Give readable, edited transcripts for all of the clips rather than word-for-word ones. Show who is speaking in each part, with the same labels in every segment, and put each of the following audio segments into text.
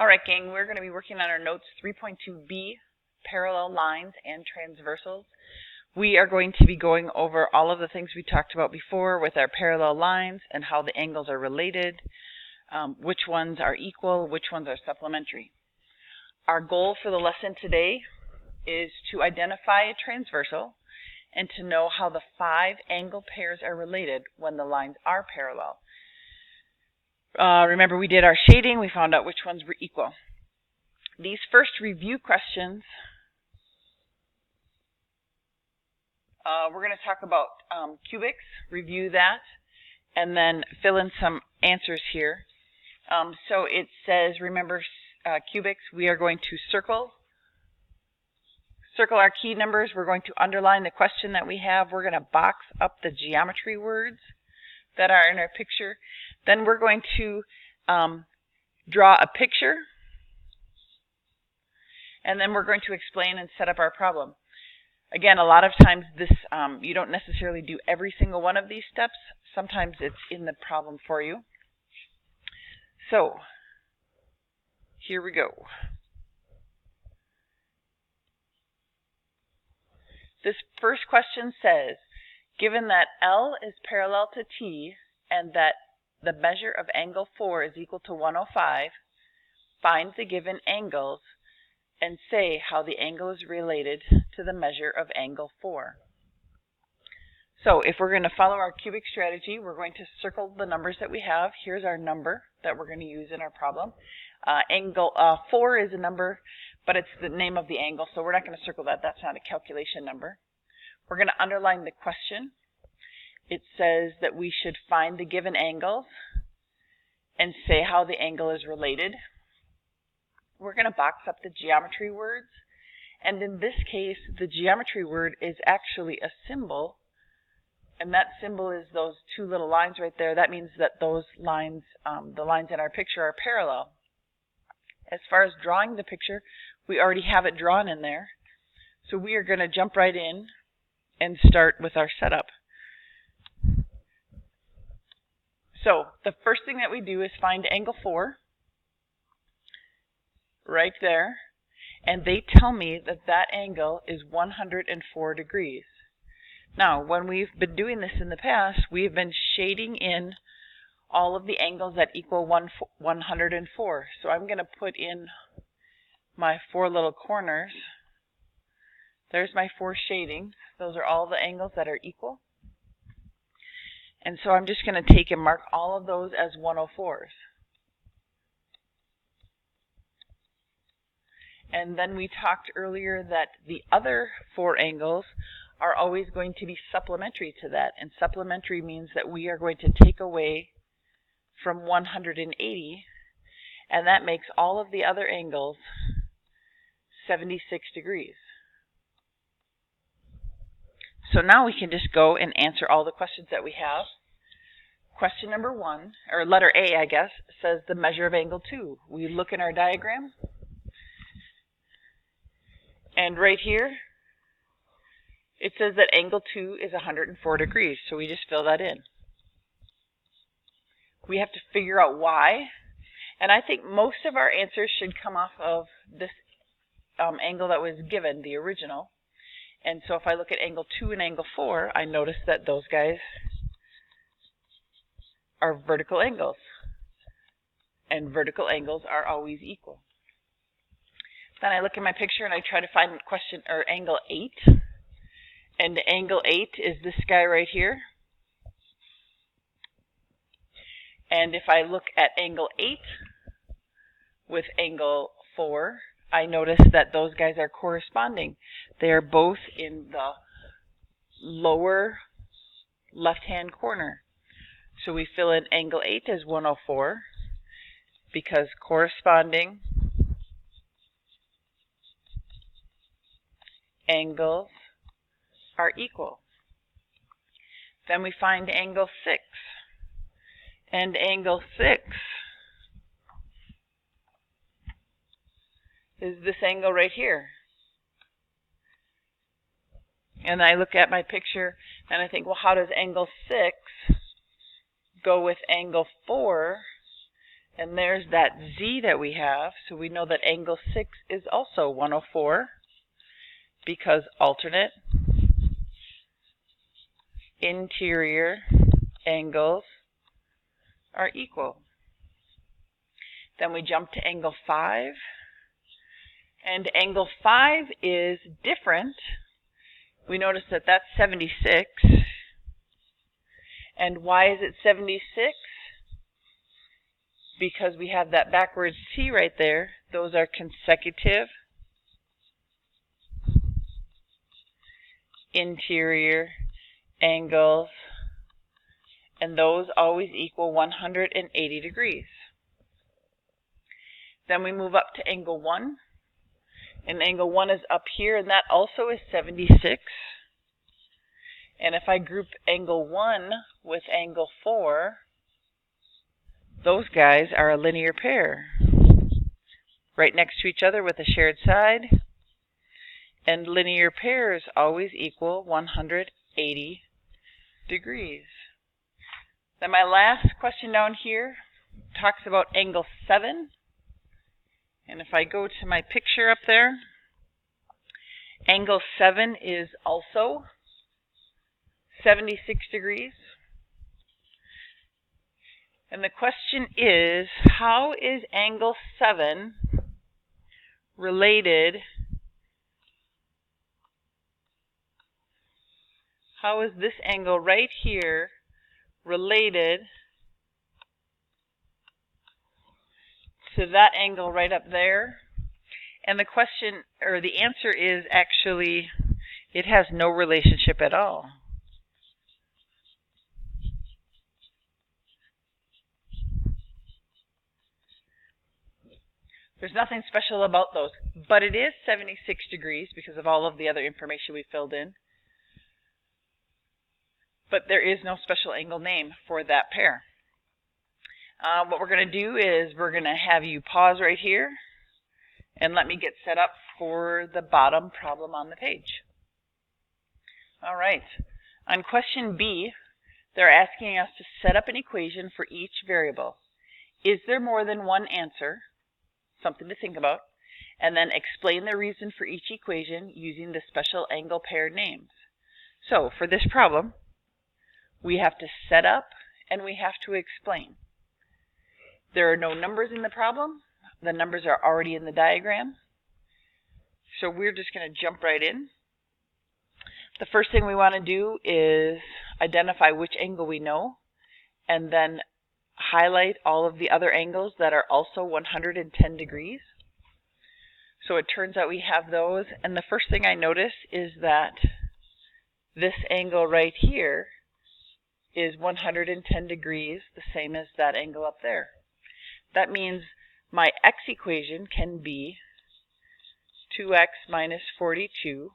Speaker 1: All right, gang, we're going to be working on our notes 3.2b, parallel lines and transversals. We are going to be going over all of the things we talked about before with our parallel lines and how the angles are related, which ones are equal, which ones are supplementary. Our goal for the lesson today is to identify a transversal and to know how the 5 angle pairs are related when the lines are parallel. Remember, we did our shading. We found out which ones were equal. These first review questions, we're going to talk about cubics, review that, and then fill in some answers here. So it says, remember cubics, we are going to circle our key numbers. We're going to underline the question that we have. We're going to box up the geometry words that are in our picture. Then we're going to draw a picture, and then we're going to explain and set up our problem. Again, a lot of times this you don't necessarily do every single one of these steps. Sometimes it's in the problem for you. So here we go. This first question says, given that L is parallel to T and that the measure of angle 4 is equal to 105, find the given angles and say how the angle is related to the measure of angle 4. So if we're going to follow our cubic strategy, we're going to circle the numbers that we have. Here's our number that we're going to use in our problem. Angle 4 is a number, but it's the name of the angle, so we're not going to circle that. That's not a calculation number. We're going to underline the question. It says that we should find the given angles and say how the angle is related. We're going to box up the geometry words, and in this case the geometry word is actually a symbol, and that symbol is those two little lines right there. That means that those lines, the lines in our picture, are parallel. As far as drawing the picture, we already have it drawn in there, so we are going to jump right in and start with our setup. So the first thing that we do is find angle 4 right there, and they tell me that that angle is 104 degrees. Now, when we've been doing this in the past, we've been shading in all of the angles that equal 104. So I'm going to put in my 4 little corners. There's my 4 shadings. Those are all the angles that are equal. And so I'm just going to take and mark all of those as 104s. And then we talked earlier that the other 4 angles are always going to be supplementary to that. And supplementary means that we are going to take away from 180, and that makes all of the other angles 76 degrees. So now we can just go and answer all the questions that we have. Question number 1, or letter A, I guess, says the measure of angle 2. We look in our diagram, and right here it says that angle 2 is 104 degrees, so we just fill that in. We have to figure out why, and I think most of our answers should come off of this angle that was given, the original. And so if I look at angle 2 and angle 4, I notice that those guys are vertical angles, and vertical angles are always equal. Then I look at my picture and I try to find angle 8, and angle 8 is this guy right here. And if I look at angle 8 with angle 4, I notice that those guys are corresponding. They are both in the lower left-hand corner. So we fill in angle 8 as 104 because corresponding angles are equal. Then we find angle 6. And angle 6 is this angle right here. And I look at my picture and I think, well, how does angle 6 go with angle 4 And there's that Z that we have, so we know that angle 6 is also 104 because alternate interior angles are equal. Then we jump to angle 5, and angle 5 is different. We notice that that's 76. And why is it 76? Because we have that backwards T right there. Those are consecutive interior angles, and those always equal 180 degrees. Then we move up to angle 1, and angle 1 is up here, and that also is 76. And if I group angle 1 with angle 4, those guys are a linear pair, right next to each other with a shared side. And linear pairs always equal 180 degrees. Then my last question down here talks about angle 7. And if I go to my picture up there, angle 7 is also 76 degrees. And the question is, how is angle 7 related? How is this angle right here related to that angle right up there? And the question, or the answer is actually, it has no relationship at all. There's nothing special about those, but it is 76 degrees because of all of the other information we filled in. But there is no special angle name for that pair. What we're going to do is we're going to have you pause right here and let me get set up for the bottom problem on the page. All right. On question B, they're asking us to set up an equation for each variable. Is there more than one answer? Something to think about. And then explain the reason for each equation using the special angle pair names. So for this problem, we have to set up and we have to explain. There are no numbers in the problem. The numbers are already in the diagram. So we're just going to jump right in. The first thing we want to do is identify which angle we know, and then highlight all of the other angles that are also 110 degrees. So it turns out we have those, and the first thing I notice is that this angle right here is 110 degrees, the same as that angle up there. That means my x equation can be 2x minus 42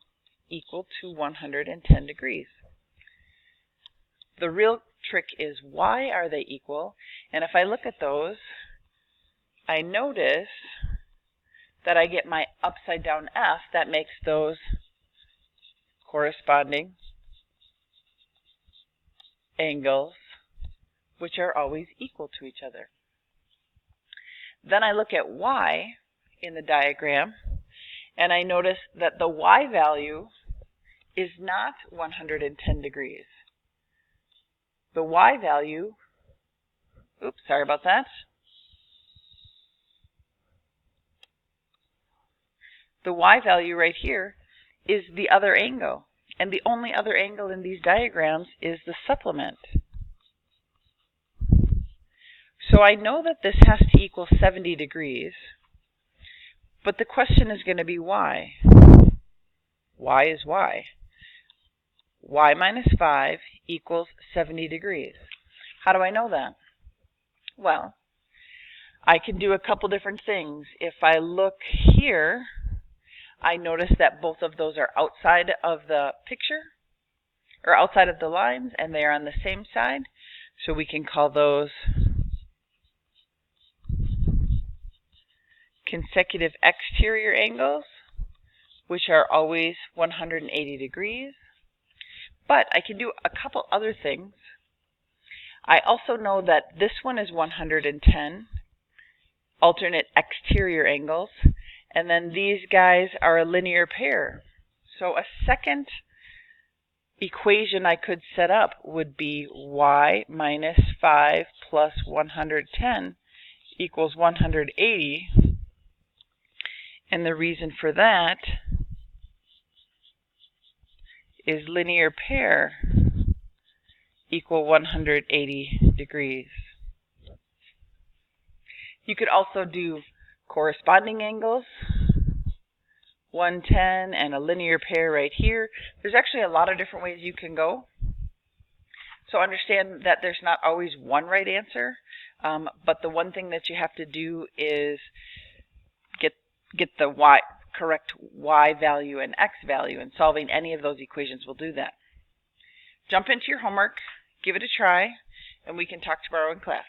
Speaker 1: equal to 110 degrees. The real trick is, why are they equal? And if I look at those, I notice that I get my upside down f that makes those corresponding angles, which are always equal to each other. Then I look at y in the diagram, and I notice that the y value is not 110 degrees. The y value, oops, sorry about that. The y value right here is the other angle, and the only other angle in these diagrams is the supplement. So I know that this has to equal 70 degrees, but the question is going to be why. Why is y? Y minus 5 equals 70 degrees. How do I know that? Well, I can do a couple different things. If I look here, I notice that both of those are outside of the picture, or outside of the lines, and they are on the same side. So we can call those consecutive exterior angles, which are always 180 degrees. But I can do a couple other things. I also know that this one is 110, alternate exterior angles. And then these guys are a linear pair. So a second equation I could set up would be y minus 5 plus 110 equals 180. And the reason for that is linear pair equal 180 degrees. You could also do corresponding angles, 110 and a linear pair right here. There's actually a lot of different ways you can go. So understand that there's not always one right answer, but the one thing that you have to do is get the correct y value and x value, and solving any of those equations will do that. Jump into your homework, give it a try, and we can talk tomorrow in class.